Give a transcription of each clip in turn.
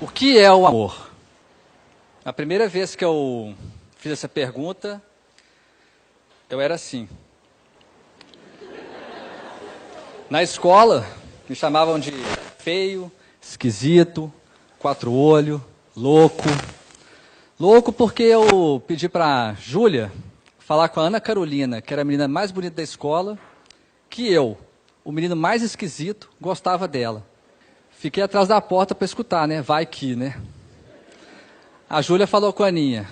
O que é o amor? A primeira vez que eu fiz essa pergunta, eu era assim. Na escola, me chamavam de feio, esquisito, quatro olho, louco. Louco porque eu pedi para Júlia falar com a Ana Carolina, que era a menina mais bonita da escola, que eu, o menino mais esquisito, gostava dela. Fiquei atrás da porta para escutar, né? Vai que, né? A Júlia falou com a Aninha: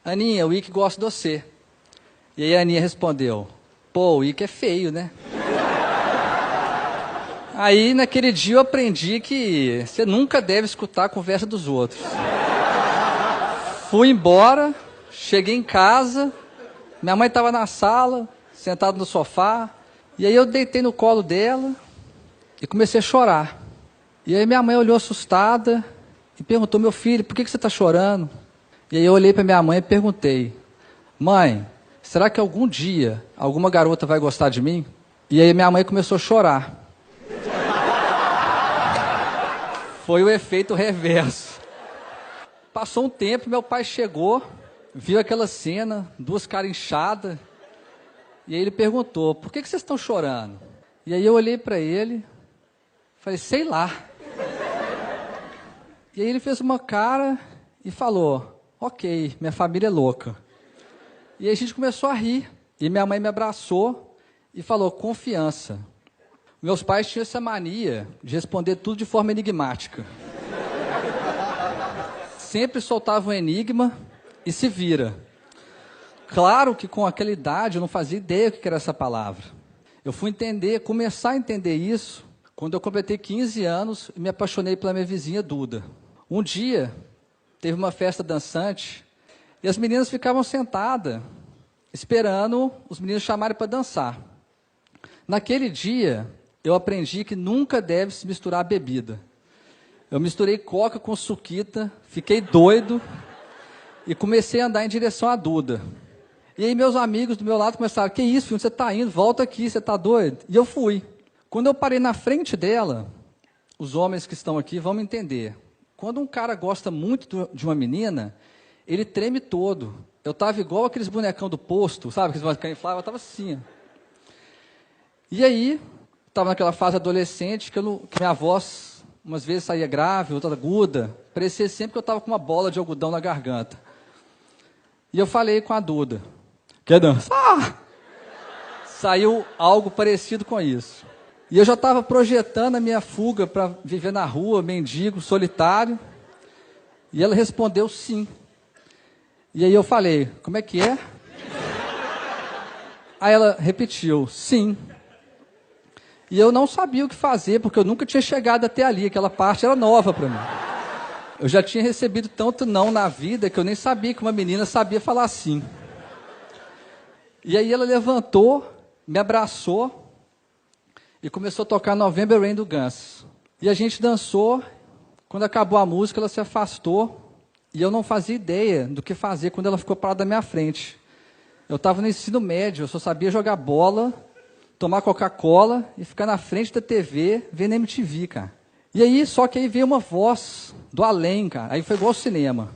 Aninha, o Ike gosta de você. E aí a Aninha respondeu: pô, o Ike é feio, né? Aí naquele dia eu aprendi que você nunca deve escutar a conversa dos outros. Fui embora, cheguei em casa, minha mãe estava na sala, sentada no sofá, e aí eu deitei no colo dela e comecei a chorar. E aí minha mãe olhou assustada e perguntou: meu filho, por que você está chorando? E aí eu olhei para minha mãe e perguntei: mãe, será que algum dia alguma garota vai gostar de mim? E aí minha mãe começou a chorar. Foi o efeito reverso. Passou um tempo, meu pai chegou, viu aquela cena, duas caras inchadas, e aí ele perguntou: por que vocês estão chorando? E aí eu olhei para ele, falei: sei lá. E aí ele fez uma cara e falou: ok, minha família é louca. E aí a gente começou a rir, e minha mãe me abraçou e falou: confiança. Meus pais tinham essa mania de responder tudo de forma enigmática. Sempre soltavam um enigma e se vira. Claro que com aquela idade eu não fazia ideia do que era essa palavra. Eu fui começar a entender isso quando eu completei 15 anos e me apaixonei pela minha vizinha Duda. Um dia, teve uma festa dançante e as meninas ficavam sentadas, esperando os meninos chamarem para dançar. Naquele dia, eu aprendi que nunca deve se misturar a bebida. Eu misturei coca com suquita, fiquei doido e comecei a andar em direção à Duda. E aí meus amigos do meu lado começaram: que isso, filho, você está indo? Volta aqui, você está doido? E eu fui. Quando eu parei na frente dela, os homens que estão aqui vão me entender. Quando um cara gosta muito de uma menina, ele treme todo. Eu estava igual aqueles bonecão do posto, sabe? Aqueles bonecão infláveis, eu estava assim. E aí, estava naquela fase adolescente que minha voz, umas vezes saía grave, outra aguda. Parecia sempre que eu estava com uma bola de algodão na garganta. E eu falei com a Duda: quer dançar? Saiu algo parecido com isso. E eu já estava projetando a minha fuga para viver na rua, mendigo, solitário. E ela respondeu sim. E aí eu falei: como é que é? Aí ela repetiu: sim. E eu não sabia o que fazer, porque eu nunca tinha chegado até ali, aquela parte era nova para mim. Eu já tinha recebido tanto não na vida que eu nem sabia que uma menina sabia falar sim. E aí ela levantou, me abraçou e começou a tocar November Rain do Guns. E a gente dançou. Quando acabou a música, ela se afastou e eu não fazia ideia do que fazer quando ela ficou parada na minha frente. Eu estava no ensino médio, eu só sabia jogar bola, tomar Coca-Cola e ficar na frente da TV vendo MTV, cara. E aí, só que aí veio uma voz do além, cara. Aí foi igual ao cinema,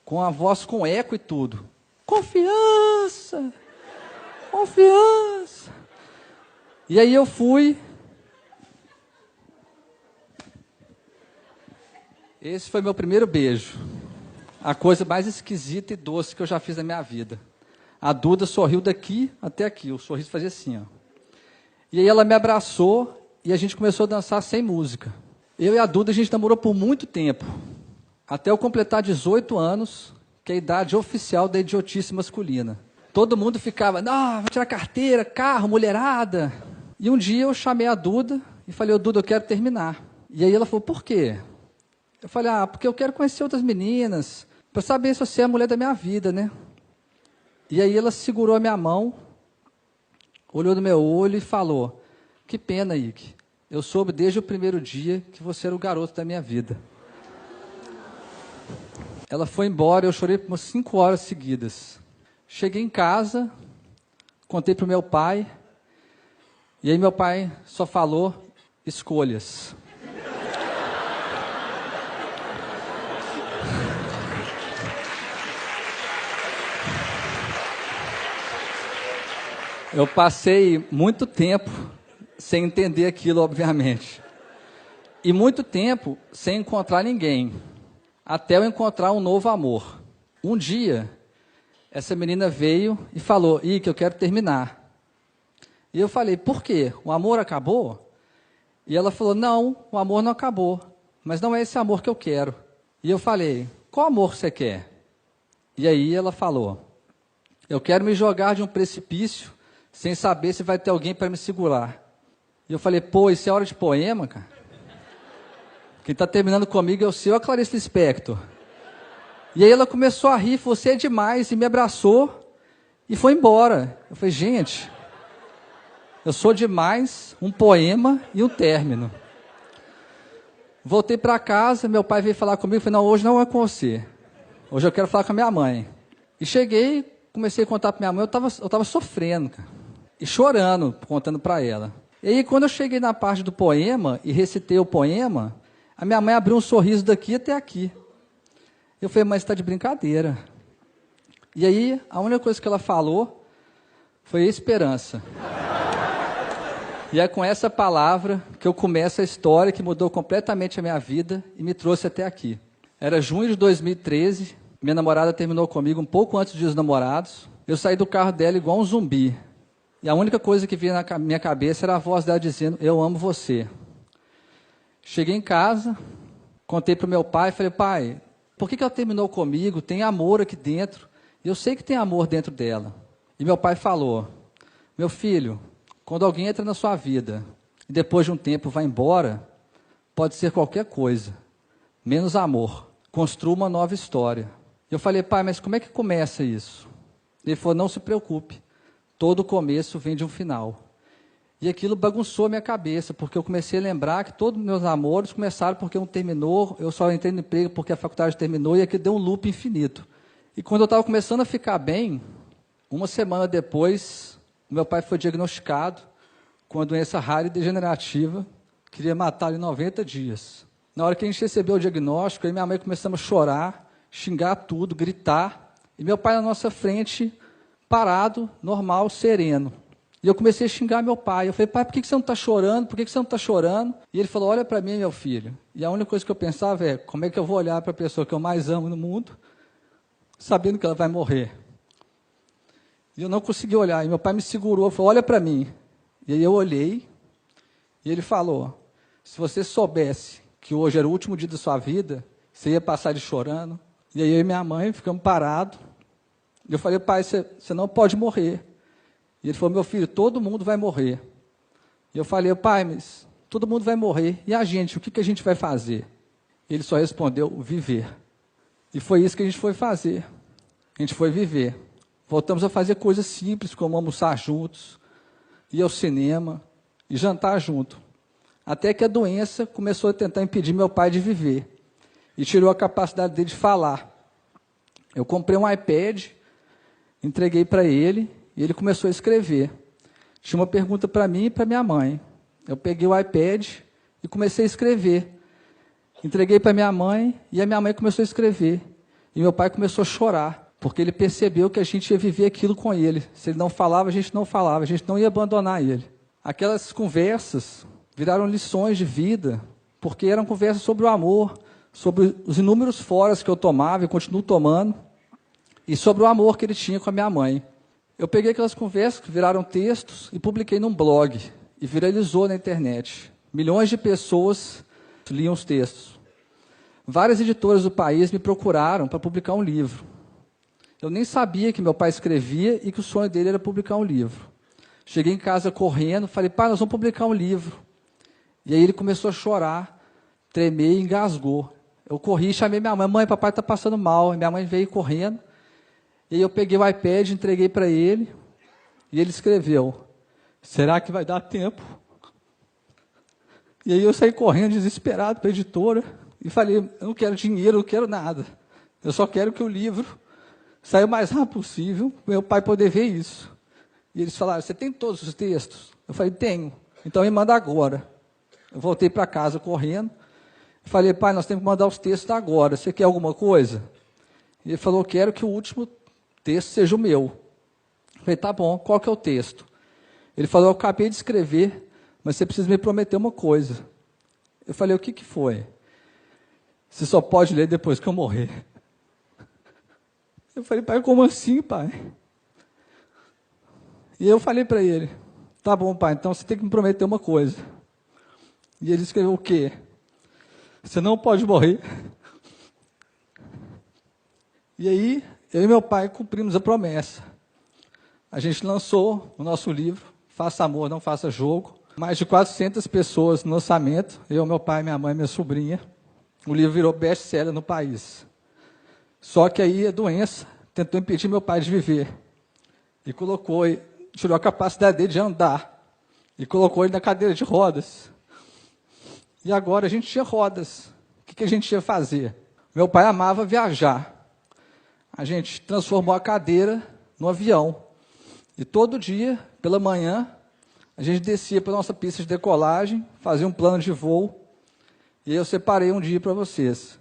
com a voz com eco e tudo. Confiança! Confiança! E aí eu fui. Esse foi meu primeiro beijo. A coisa mais esquisita e doce que eu já fiz na minha vida. A Duda sorriu daqui até aqui. O sorriso fazia assim, ó. E aí ela me abraçou e a gente começou a dançar sem música. Eu e a Duda, a gente namorou por muito tempo. Até eu completar 18 anos, que é a idade oficial da idiotice masculina. Todo mundo ficava: não, vou tirar carteira, carro, mulherada. E um dia eu chamei a Duda e falei: ô Duda, eu quero terminar. E aí ela falou: por quê? Eu falei: porque eu quero conhecer outras meninas, para saber se você é a mulher da minha vida, né? E aí ela segurou a minha mão, olhou no meu olho e falou: que pena, Ike. Eu soube desde o primeiro dia que você era o garoto da minha vida. Ela foi embora, eu chorei por umas 5 horas seguidas. Cheguei em casa, contei para o meu pai, e aí meu pai só falou: escolhas. Eu passei muito tempo sem entender aquilo, obviamente. E muito tempo sem encontrar ninguém, até eu encontrar um novo amor. Um dia, essa menina veio e falou, que eu quero terminar. E eu falei, por quê? O amor acabou? E ela falou, não, o amor não acabou, mas não é esse amor que eu quero. E eu falei, qual amor você quer? E aí ela falou, eu quero me jogar de um precipício sem saber se vai ter alguém para me segurar. E eu falei, pô, isso é hora de poema, cara? Quem está terminando comigo é o seu, a Clarice Lispector. E aí ela começou a rir, você é demais, e me abraçou e foi embora. Eu falei, gente, eu sou demais, um poema e um término. Voltei para casa, meu pai veio falar comigo, falei, não, hoje não é com você. Hoje eu quero falar com a minha mãe. E cheguei, comecei a contar para minha mãe, eu tava sofrendo, cara, e chorando, contando para ela. E aí quando eu cheguei na parte do poema e recitei o poema, a minha mãe abriu um sorriso daqui até aqui. Eu falei, mas está de brincadeira. E aí, a única coisa que ela falou foi esperança. E é com essa palavra que eu começo a história que mudou completamente a minha vida e me trouxe até aqui. Era junho de 2013, minha namorada terminou comigo um pouco antes dos Dias dos Namorados. Eu saí do carro dela igual um zumbi. E a única coisa que vinha na minha cabeça era a voz dela dizendo, eu amo você. Cheguei em casa, contei para o meu pai, falei, pai, por que ela terminou comigo? Tem amor aqui dentro. E eu sei que tem amor dentro dela. E meu pai falou, meu filho, quando alguém entra na sua vida e depois de um tempo vai embora, pode ser qualquer coisa, menos amor. Construa uma nova história. Eu falei, pai, mas como é que começa isso? Ele falou, não se preocupe, todo começo vem de um final. E aquilo bagunçou a minha cabeça, porque eu comecei a lembrar que todos os meus namores começaram porque um terminou, eu só entrei no emprego porque a faculdade terminou, e aquilo deu um loop infinito. E quando eu estava começando a ficar bem, uma semana depois, o meu pai foi diagnosticado com uma doença rara e degenerativa, queria matar em 90 dias. Na hora que a gente recebeu o diagnóstico, eu e minha mãe começamos a chorar, xingar tudo, gritar, e meu pai na nossa frente, parado, normal, sereno. E eu comecei a xingar meu pai. Eu falei, pai, por que você não está chorando? Por que você não está chorando? E ele falou, olha para mim, meu filho. E a única coisa que eu pensava é, como é que eu vou olhar para a pessoa que eu mais amo no mundo, sabendo que ela vai morrer? E eu não consegui olhar. E meu pai me segurou, falou, olha para mim. E aí eu olhei, e ele falou, se você soubesse que hoje era o último dia da sua vida, você ia passar de chorando. E aí eu e minha mãe ficamos parados. E eu falei, pai, você não pode morrer. E ele falou, meu filho, todo mundo vai morrer. E eu falei, pai, mas todo mundo vai morrer. E a gente, o que a gente vai fazer? Ele só respondeu, viver. E foi isso que a gente foi fazer. A gente foi viver. Voltamos a fazer coisas simples, como almoçar juntos, ir ao cinema e jantar junto. Até que a doença começou a tentar impedir meu pai de viver. E tirou a capacidade dele de falar. Eu comprei um iPad, entreguei para ele, e ele começou a escrever. Tinha uma pergunta para mim e para minha mãe. Eu peguei o iPad e comecei a escrever. Entreguei para minha mãe e a minha mãe começou a escrever. E meu pai começou a chorar, porque ele percebeu que a gente ia viver aquilo com ele. Se ele não falava, a gente não falava, a gente não ia abandonar ele. Aquelas conversas viraram lições de vida, porque eram conversas sobre o amor, sobre os inúmeros foras que eu tomava e continuo tomando, e sobre o amor que ele tinha com a minha mãe. Eu peguei aquelas conversas que viraram textos e publiquei num blog, e viralizou na internet. Milhões de pessoas liam os textos. Várias editoras do país me procuraram para publicar um livro. Eu nem sabia que meu pai escrevia e que o sonho dele era publicar um livro. Cheguei em casa correndo, falei, pai, nós vamos publicar um livro. E aí ele começou a chorar, tremer e engasgou. Eu corri e chamei minha mãe, mãe, papai está passando mal. E minha mãe veio correndo. E aí eu peguei o iPad, entreguei para ele, e ele escreveu, será que vai dar tempo? E aí eu saí correndo, desesperado, para a editora, e falei, eu não quero dinheiro, eu não quero nada. Eu só quero que o livro saia o mais rápido possível, para meu pai poder ver isso. E eles falaram, você tem todos os textos? Eu falei, tenho. Então me manda agora. Eu voltei para casa correndo, e falei, pai, nós temos que mandar os textos agora, você quer alguma coisa? E ele falou, quero que o último texto seja o meu. Eu falei, tá bom, qual que é o texto? Ele falou, eu acabei de escrever, mas você precisa me prometer uma coisa. Eu falei, o que que foi? Você só pode ler depois que eu morrer. Eu falei, pai, como assim, pai? E eu falei para ele, tá bom, pai, então você tem que me prometer uma coisa. E ele escreveu o quê? Você não pode morrer. E aí, eu e meu pai cumprimos a promessa. A gente lançou o nosso livro, Faça Amor, Não Faça Jogo. Mais de 400 pessoas no lançamento, eu, meu pai, minha mãe, minha sobrinha. O livro virou best-seller no país. Só que aí a doença tentou impedir meu pai de viver. E tirou a capacidade dele de andar. E colocou ele na cadeira de rodas. E agora a gente tinha rodas. O que a gente ia fazer? Meu pai amava viajar. A gente transformou a cadeira no avião. E todo dia, pela manhã, a gente descia para a nossa pista de decolagem, fazia um plano de voo. E aí eu separei um dia para vocês.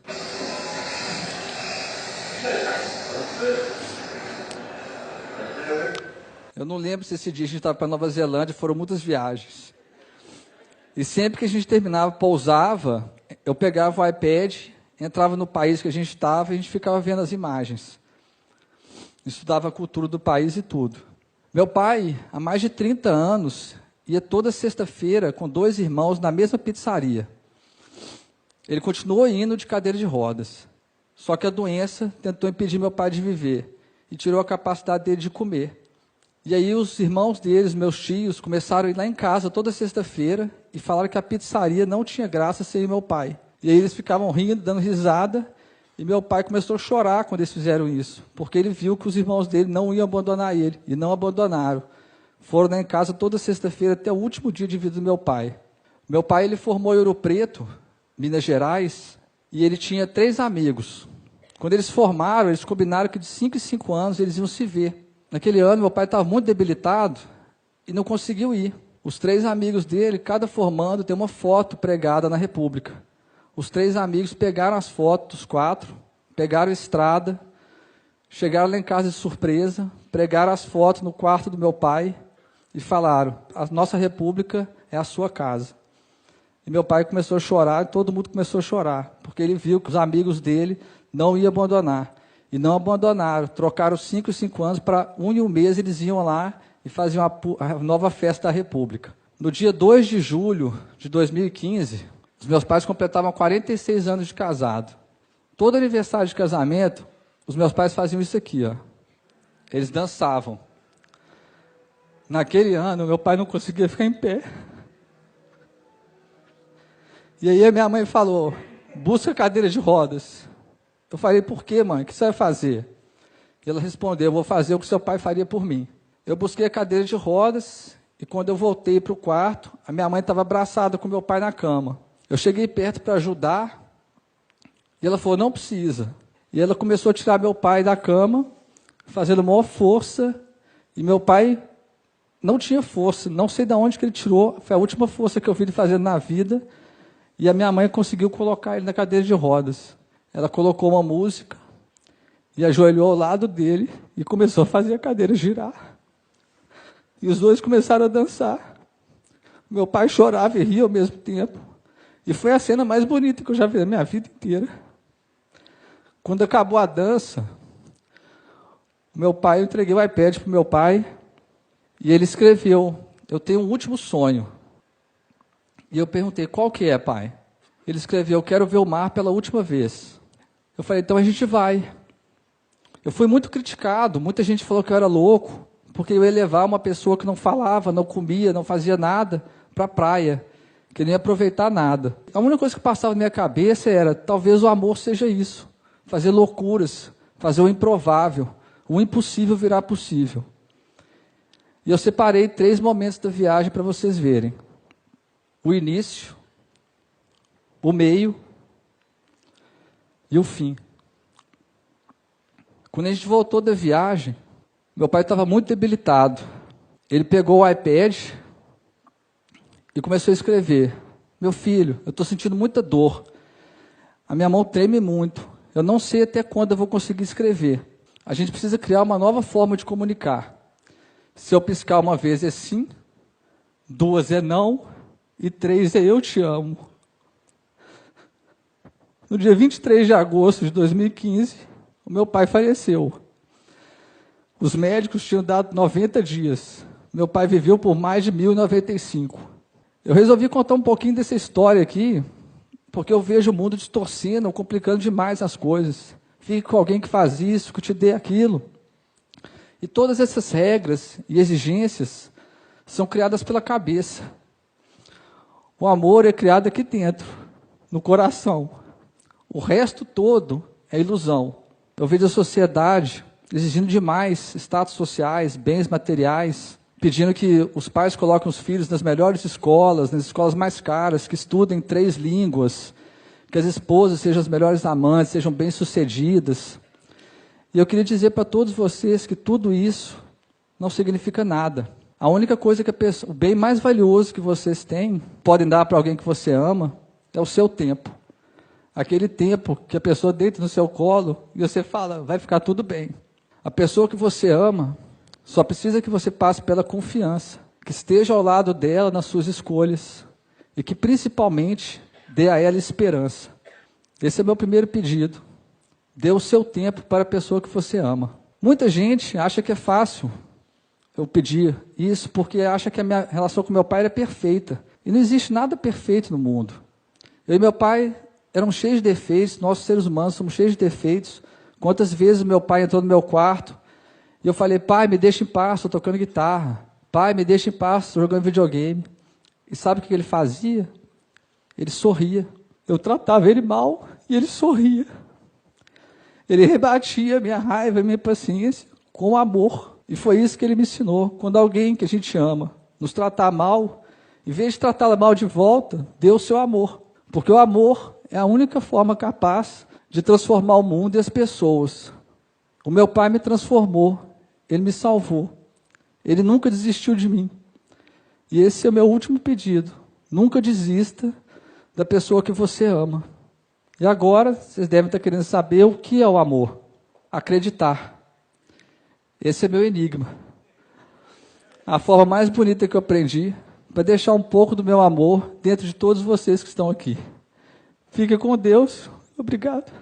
Eu não lembro se esse dia a gente estava para Nova Zelândia, foram muitas viagens. E sempre que a gente terminava, pousava, eu pegava o iPad, entrava no país que a gente estava e a gente ficava vendo as imagens. Estudava a cultura do país e tudo. Meu pai, há mais de 30 anos, ia toda sexta-feira com 2 irmãos na mesma pizzaria. Ele continuou indo de cadeira de rodas. Só que a doença tentou impedir meu pai de viver e tirou a capacidade dele de comer. E aí os irmãos deles, meus tios, começaram a ir lá em casa toda sexta-feira e falaram que a pizzaria não tinha graça sem meu pai. E aí eles ficavam rindo, dando risada, e meu pai começou a chorar quando eles fizeram isso, porque ele viu que os irmãos dele não iam abandonar ele, e não abandonaram. Foram lá em casa toda sexta-feira até o último dia de vida do meu pai. Meu pai, ele formou em Ouro Preto, Minas Gerais, e ele tinha 3 amigos. Quando eles formaram, eles combinaram que de 5 em 5 anos eles iam se ver. Naquele ano, meu pai estava muito debilitado e não conseguiu ir. Os 3 amigos dele, cada formando, tem uma foto pregada na República. Os 3 amigos pegaram as fotos dos 4, pegaram a estrada, chegaram lá em casa de surpresa, pregaram as fotos no quarto do meu pai e falaram, a nossa República é a sua casa. E meu pai começou a chorar, e todo mundo começou a chorar, porque ele viu que os amigos dele não iam abandonar. E não abandonaram, trocaram 5 em 5 anos para 1 em 1 mês, eles iam lá e faziam a nova festa da República. No dia 2 de julho de 2015, os meus pais completavam 46 anos de casado. Todo aniversário de casamento, os meus pais faziam isso aqui, ó. Eles dançavam. Naquele ano, meu pai não conseguia ficar em pé. E aí a minha mãe falou, busca cadeira de rodas. Eu falei, por quê, mãe? O que você vai fazer? E ela respondeu, eu vou fazer o que seu pai faria por mim. Eu busquei a cadeira de rodas e quando eu voltei para o quarto, a minha mãe estava abraçada com meu pai na cama. Eu cheguei perto para ajudar e ela falou, não precisa. E ela começou a tirar meu pai da cama, fazendo maior força, e meu pai não tinha força, não sei de onde que ele tirou, foi a última força que eu vi ele fazendo na vida, e a minha mãe conseguiu colocar ele na cadeira de rodas. Ela colocou uma música e ajoelhou ao lado dele e começou a fazer a cadeira girar. E os dois começaram a dançar. Meu pai chorava e ria ao mesmo tempo. E foi a cena mais bonita que eu já vi na minha vida inteira. Quando acabou a dança, eu entreguei o iPad para o meu pai e ele escreveu, eu tenho um último sonho. E eu perguntei, qual que é, pai? Ele escreveu, eu quero ver o mar pela última vez. Eu falei, então a gente vai. Eu fui muito criticado, muita gente falou que eu era louco, porque eu ia levar uma pessoa que não falava, não comia, não fazia nada, para a praia, que não ia aproveitar nada. A única coisa que passava na minha cabeça era, talvez o amor seja isso, fazer loucuras, fazer o improvável, o impossível virar possível. E eu separei 3 momentos da viagem para vocês verem. O início, o meio e o fim. Quando a gente voltou da viagem, meu pai estava muito debilitado. Ele pegou o iPad e começou a escrever. Meu filho, eu estou sentindo muita dor. A minha mão treme muito. Eu não sei até quando eu vou conseguir escrever. A gente precisa criar uma nova forma de comunicar. Se eu piscar uma vez é sim, 2 é não e 3 é eu te amo. No dia 23 de agosto de 2015, o meu pai faleceu. Os médicos tinham dado 90 dias. Meu pai viveu por mais de 1095. Eu resolvi contar um pouquinho dessa história aqui, porque eu vejo o mundo distorcendo, complicando demais as coisas. Fique com alguém que faz isso, que te dê aquilo. E todas essas regras e exigências são criadas pela cabeça. O amor é criado aqui dentro, no coração. O resto todo é ilusão. Eu vejo a sociedade exigindo demais status sociais, bens materiais, pedindo que os pais coloquem os filhos nas melhores escolas, nas escolas mais caras, que estudem 3 línguas, que as esposas sejam as melhores amantes, sejam bem-sucedidas. E eu queria dizer para todos vocês que tudo isso não significa nada. A única coisa que o bem mais valioso que vocês têm, podem dar para alguém que você ama, é o seu tempo. Aquele tempo que a pessoa deita no seu colo e você fala, vai ficar tudo bem. A pessoa que você ama só precisa que você passe pela confiança, que esteja ao lado dela nas suas escolhas e que principalmente dê a ela esperança. Esse é o meu primeiro pedido. Dê o seu tempo para a pessoa que você ama. Muita gente acha que é fácil eu pedir isso porque acha que a minha relação com meu pai era perfeita. E não existe nada perfeito no mundo. Eu e meu pai éramos cheios de defeitos, nós seres humanos somos cheios de defeitos. Quantas vezes meu pai entrou no meu quarto e eu falei, pai, me deixa em paz, estou tocando guitarra. Pai, me deixa em paz, estou jogando videogame. E sabe o que ele fazia? Ele sorria. Eu tratava ele mal e ele sorria. Ele rebatia minha raiva, minha paciência com amor. E foi isso que ele me ensinou. Quando alguém que a gente ama nos tratar mal, em vez de tratá-la mal de volta, dê o seu amor. Porque o amor é a única forma capaz de transformar o mundo e as pessoas. O meu pai me transformou. Ele me salvou. Ele nunca desistiu de mim. E esse é o meu último pedido. Nunca desista da pessoa que você ama. E agora, vocês devem estar querendo saber o que é o amor. Acreditar. Esse é meu enigma. A forma mais bonita que eu aprendi para deixar um pouco do meu amor dentro de todos vocês que estão aqui. Fique com Deus. Obrigado.